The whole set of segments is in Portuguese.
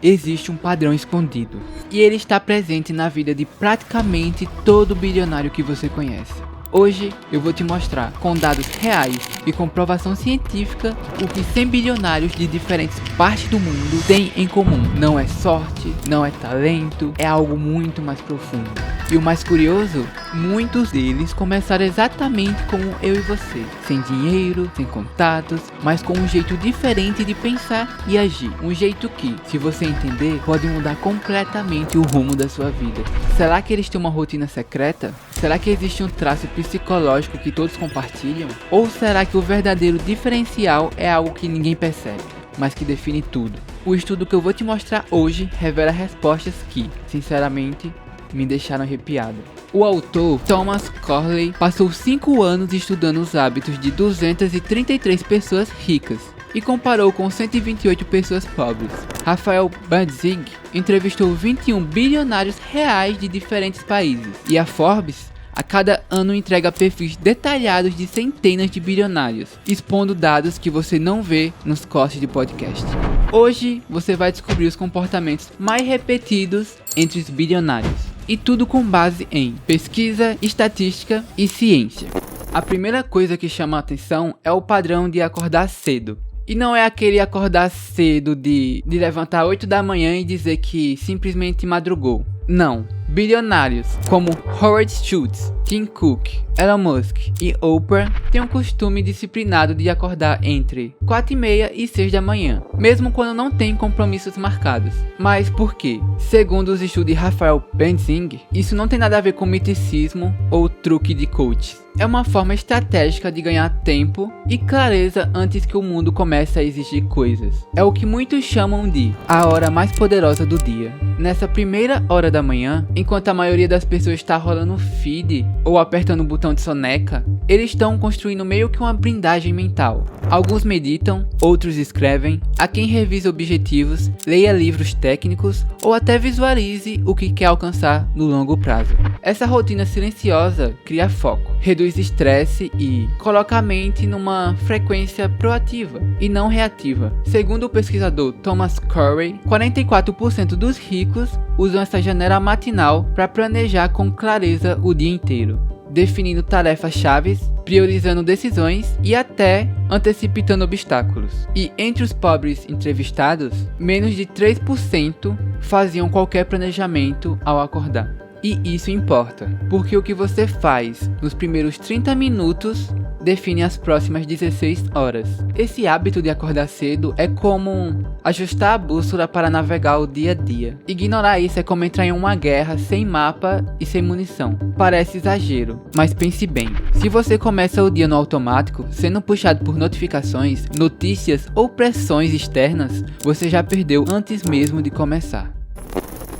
existe um padrão escondido, e ele está presente na vida de praticamente todo bilionário que você conhece. Hoje eu vou te mostrar com dados reais e comprovação científica o que 100 bilionários de diferentes partes do mundo têm em comum. Não é sorte, não é talento, é algo muito mais profundo. E o mais curioso, muitos deles começaram exatamente como eu e você, sem dinheiro, sem contatos, mas com um jeito diferente de pensar e agir. Um jeito que, se você entender, pode mudar completamente o rumo da sua vida. Será que eles têm uma rotina secreta? Será que existe um traço psicológico que todos compartilham? Ou será que o verdadeiro diferencial é algo que ninguém percebe, mas que define tudo? O estudo que eu vou te mostrar hoje revela respostas que, sinceramente, me deixaram arrepiado. O autor, Thomas Corley, passou 5 anos estudando os hábitos de 233 pessoas ricas e comparou com 128 pessoas pobres. Rafael Bandzig entrevistou 21 bilionários reais de diferentes países, e a Forbes a cada ano entrega perfis detalhados de centenas de bilionários, expondo dados que você não vê nos cortes de podcast. Hoje você vai descobrir os comportamentos mais repetidos entre os bilionários, e tudo com base em pesquisa, estatística e ciência. A primeira coisa que chama a atenção é o padrão de acordar cedo. E não é aquele acordar cedo de levantar 8 da manhã e dizer que simplesmente madrugou. Não. Bilionários como Howard Schultz, Tim Cook, Elon Musk e Oprah têm um costume disciplinado de acordar entre 4h30 e 6 da manhã, mesmo quando não tem compromissos marcados. Mas por quê? Segundo os estudos de Rafael Bandzig, isso não tem nada a ver com miticismo ou truque de coaches. É uma forma estratégica de ganhar tempo e clareza antes que o mundo comece a exigir coisas. É o que muitos chamam de a hora mais poderosa do dia. Nessa primeira hora da manhã, enquanto a maioria das pessoas está rolando feed ou apertando o botão de soneca, eles estão construindo meio que uma blindagem mental. Alguns meditam, outros escrevem, há quem revise objetivos, leia livros técnicos ou até visualize o que quer alcançar no longo prazo. Essa rotina silenciosa cria foco, reduz estresse e coloca a mente numa frequência proativa e não reativa. Segundo o pesquisador Thomas Corley, 44% dos ricos usam essa janela matinal para planejar com clareza o dia inteiro, definindo tarefas-chave, priorizando decisões e até antecipando obstáculos. E entre os pobres entrevistados, menos de 3% faziam qualquer planejamento ao acordar. E isso importa, porque o que você faz nos primeiros 30 minutos define as próximas 16 horas. Esse hábito de acordar cedo é como ajustar a bússola para navegar o dia a dia. Ignorar isso é como entrar em uma guerra sem mapa e sem munição. Parece exagero, mas pense bem. Se você começa o dia no automático, sendo puxado por notificações, notícias ou pressões externas, você já perdeu antes mesmo de começar.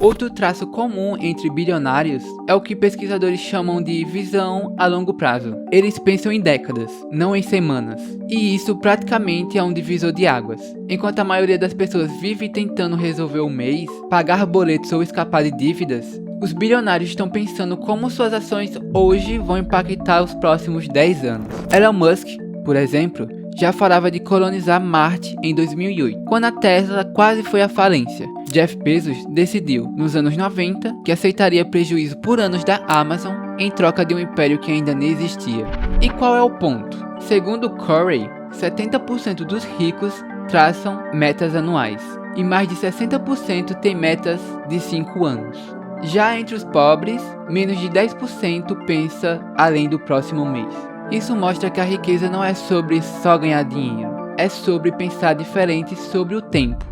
Outro traço comum entre bilionários é o que pesquisadores chamam de visão a longo prazo. Eles pensam em décadas, não em semanas. E isso praticamente é um divisor de águas. Enquanto a maioria das pessoas vive tentando resolver o mês, pagar boletos ou escapar de dívidas, os bilionários estão pensando como suas ações hoje vão impactar os próximos 10 anos. Elon Musk, por exemplo, já falava de colonizar Marte em 2008, quando a Tesla quase foi à falência. Jeff Bezos decidiu, nos anos 90, que aceitaria prejuízo por anos da Amazon em troca de um império que ainda nem existia. E qual é o ponto? Segundo Corey, 70% dos ricos traçam metas anuais, e mais de 60% têm metas de 5 anos. Já entre os pobres, menos de 10% pensa além do próximo mês. Isso mostra que a riqueza não é sobre só ganhar dinheiro, é sobre pensar diferente sobre o tempo.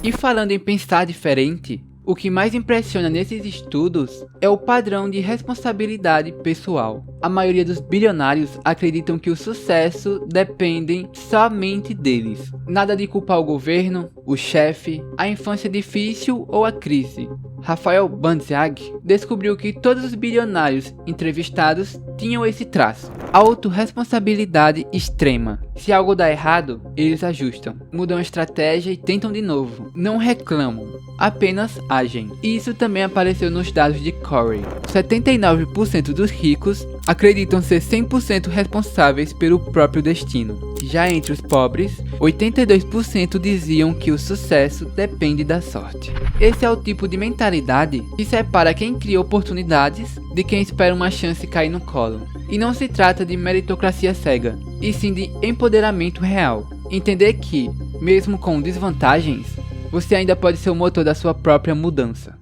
E falando em pensar diferente, o que mais impressiona nesses estudos é o padrão de responsabilidade pessoal. A maioria dos bilionários acreditam que o sucesso depende somente deles. Nada de culpar o governo, o chefe, a infância difícil ou a crise. Rafael Bandzig descobriu que todos os bilionários entrevistados tinham esse traço: autorresponsabilidade extrema. Se algo dá errado, eles ajustam, mudam a estratégia e tentam de novo. Não reclamam, apenas agem. E isso também apareceu nos dados de Corey. 79% dos ricos acreditam ser 100% responsáveis pelo próprio destino. Já entre os pobres, 82% diziam que o sucesso depende da sorte. Esse é o tipo de mentalidade que separa quem cria oportunidades de quem espera uma chance cair no colo. E não se trata de meritocracia cega, e sim de empoderamento real. Entender que, mesmo com desvantagens, você ainda pode ser o motor da sua própria mudança.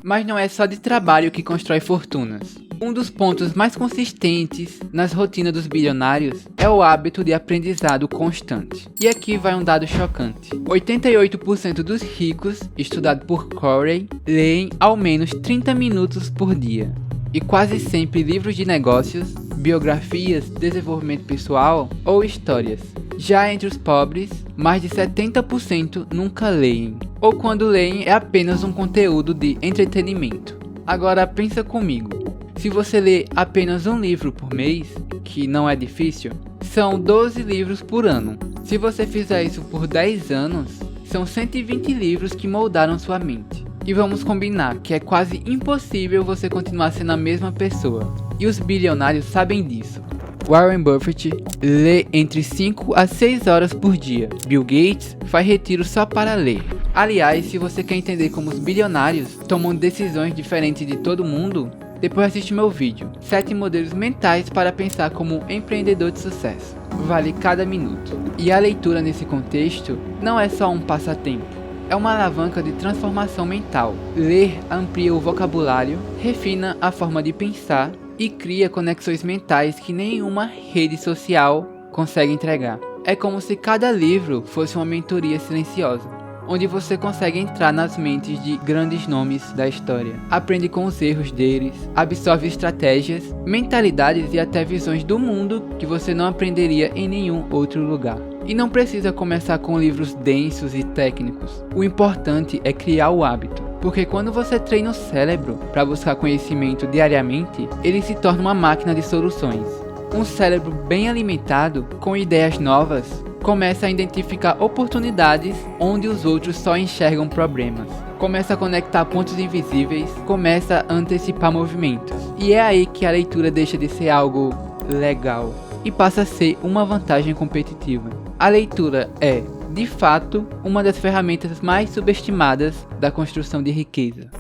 Mas não é só de trabalho que constrói fortunas. Um dos pontos mais consistentes nas rotinas dos bilionários é o hábito de aprendizado constante. E aqui vai um dado chocante. 88% dos ricos, estudado por Corey, leem ao menos 30 minutos por dia. E quase sempre livros de negócios, biografias, desenvolvimento pessoal ou histórias. Já entre os pobres, mais de 70% nunca leem, ou quando leem é apenas um conteúdo de entretenimento. Agora pensa comigo, se você lê apenas um livro por mês, que não é difícil, são 12 livros por ano. Se você fizer isso por 10 anos, são 120 livros que moldaram sua mente. E vamos combinar que é quase impossível você continuar sendo a mesma pessoa. E os bilionários sabem disso. Warren Buffett lê entre 5 a 6 horas por dia. Bill Gates faz retiro só para ler. Aliás, se você quer entender como os bilionários tomam decisões diferentes de todo mundo, depois assiste meu vídeo, 7 modelos mentais para pensar como um empreendedor de sucesso. Vale cada minuto. E a leitura nesse contexto não é só um passatempo. É uma alavanca de transformação mental. Ler amplia o vocabulário, refina a forma de pensar e cria conexões mentais que nenhuma rede social consegue entregar. É como se cada livro fosse uma mentoria silenciosa, onde você consegue entrar nas mentes de grandes nomes da história. Aprende com os erros deles, absorve estratégias, mentalidades e até visões do mundo que você não aprenderia em nenhum outro lugar. E não precisa começar com livros densos e técnicos. O importante é criar o hábito, porque quando você treina o cérebro para buscar conhecimento diariamente, ele se torna uma máquina de soluções. Um cérebro bem alimentado, com ideias novas, começa a identificar oportunidades onde os outros só enxergam problemas. Começa a conectar pontos invisíveis, começa a antecipar movimentos. E é aí que a leitura deixa de ser algo legal e passa a ser uma vantagem competitiva. A leitura é, de fato, uma das ferramentas mais subestimadas da construção de riqueza.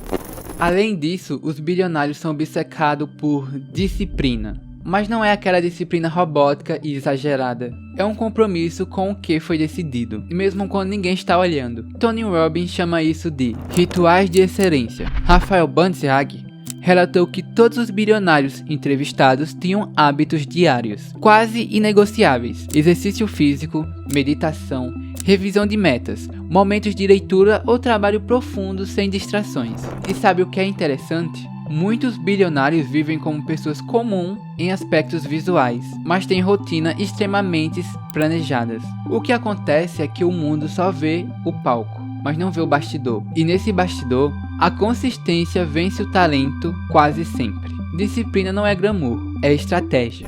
Além disso, os bilionários são obcecados por disciplina. Mas não é aquela disciplina robótica e exagerada. É um compromisso com o que foi decidido, mesmo quando ninguém está olhando. Tony Robbins chama isso de rituais de excelência. Rafael Banzhag relatou que todos os bilionários entrevistados tinham hábitos diários, quase inegociáveis: exercício físico, meditação, revisão de metas, momentos de leitura ou trabalho profundo sem distrações. E sabe o que é interessante? Muitos bilionários vivem como pessoas comuns em aspectos visuais, mas têm rotinas extremamente planejadas. O que acontece é que o mundo só vê o palco, mas não vê o bastidor. E nesse bastidor, a consistência vence o talento quase sempre. Disciplina não é glamour, é estratégia.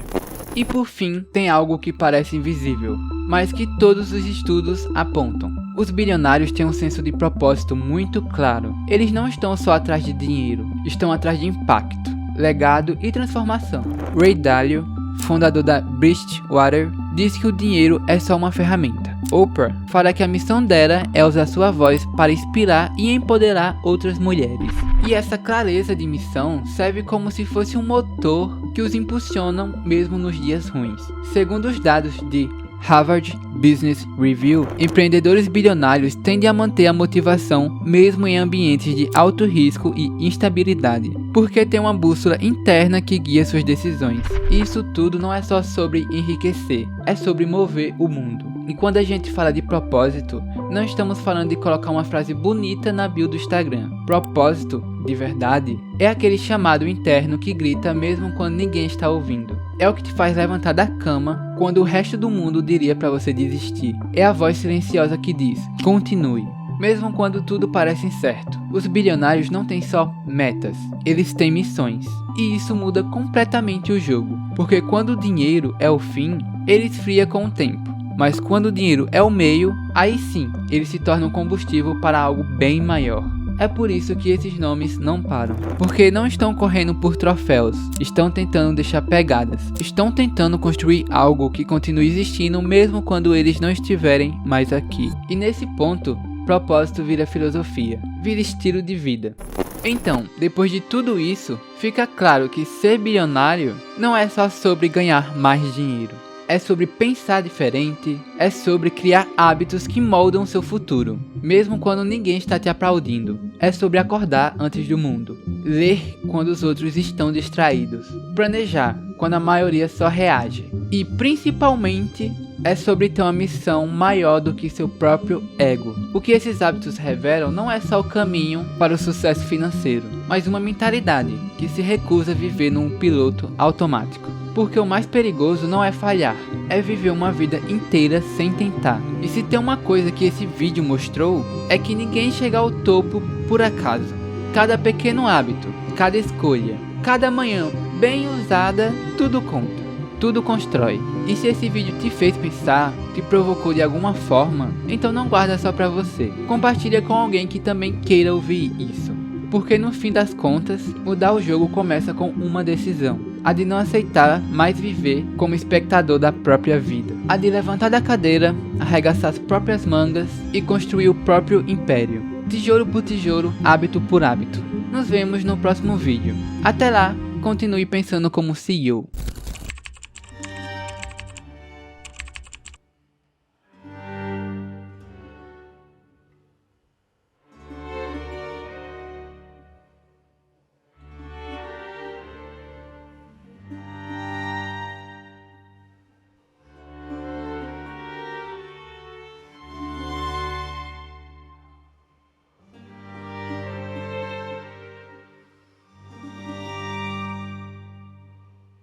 E por fim, tem algo que parece invisível, mas que todos os estudos apontam. Os bilionários têm um senso de propósito muito claro. Eles não estão só atrás de dinheiro, estão atrás de impacto, legado e transformação. Ray Dalio, fundador da Bridgewater, diz que o dinheiro é só uma ferramenta. Oprah fala que a missão dela é usar sua voz para inspirar e empoderar outras mulheres. E essa clareza de missão serve como se fosse um motor que os impulsionam mesmo nos dias ruins. Segundo os dados de Harvard Business Review, empreendedores bilionários tendem a manter a motivação mesmo em ambientes de alto risco e instabilidade, porque tem uma bússola interna que guia suas decisões. E isso tudo não é só sobre enriquecer, é sobre mover o mundo. E quando a gente fala de propósito, não estamos falando de colocar uma frase bonita na bio do Instagram. Propósito, de verdade, é aquele chamado interno que grita mesmo quando ninguém está ouvindo. É o que te faz levantar da cama quando o resto do mundo diria para você desistir. É a voz silenciosa que diz: continue. mesmo quando tudo parece incerto. Os bilionários não têm só metas, eles têm missões. E isso muda completamente o jogo, porque quando o dinheiro é o fim, ele esfria com o tempo. Mas quando o dinheiro é o meio, aí sim, ele se torna um combustível para algo bem maior. É por isso que esses nomes não param, porque não estão correndo por troféus, estão tentando deixar pegadas, estão tentando construir algo que continue existindo mesmo quando eles não estiverem mais aqui. E nesse ponto, propósito vira filosofia, vira estilo de vida. Então, depois de tudo isso, fica claro que ser bilionário não é só sobre ganhar mais dinheiro. É sobre pensar diferente, é sobre criar hábitos que moldam seu futuro, mesmo quando ninguém está te aplaudindo. É sobre acordar antes do mundo, ler quando os outros estão distraídos, planejar quando a maioria só reage. E principalmente, é sobre ter uma missão maior do que seu próprio ego. O que esses hábitos revelam não é só o caminho para o sucesso financeiro, mas uma mentalidade que se recusa a viver num piloto automático. Porque o mais perigoso não é falhar, é viver uma vida inteira sem tentar. E se tem uma coisa que esse vídeo mostrou, é que ninguém chega ao topo por acaso. Cada pequeno hábito, cada escolha, cada manhã bem usada, tudo conta, tudo constrói. E se esse vídeo te fez pensar, te provocou de alguma forma, então não guarda só pra você. Compartilha com alguém que também queira ouvir isso. Porque no fim das contas, mudar o jogo começa com uma decisão. A de não aceitar mais viver como espectador da própria vida. A de levantar da cadeira, arregaçar as próprias mangas e construir o próprio império. Tijolo por tijolo, hábito por hábito. Nos vemos no próximo vídeo. Até lá, continue pensando como CEO.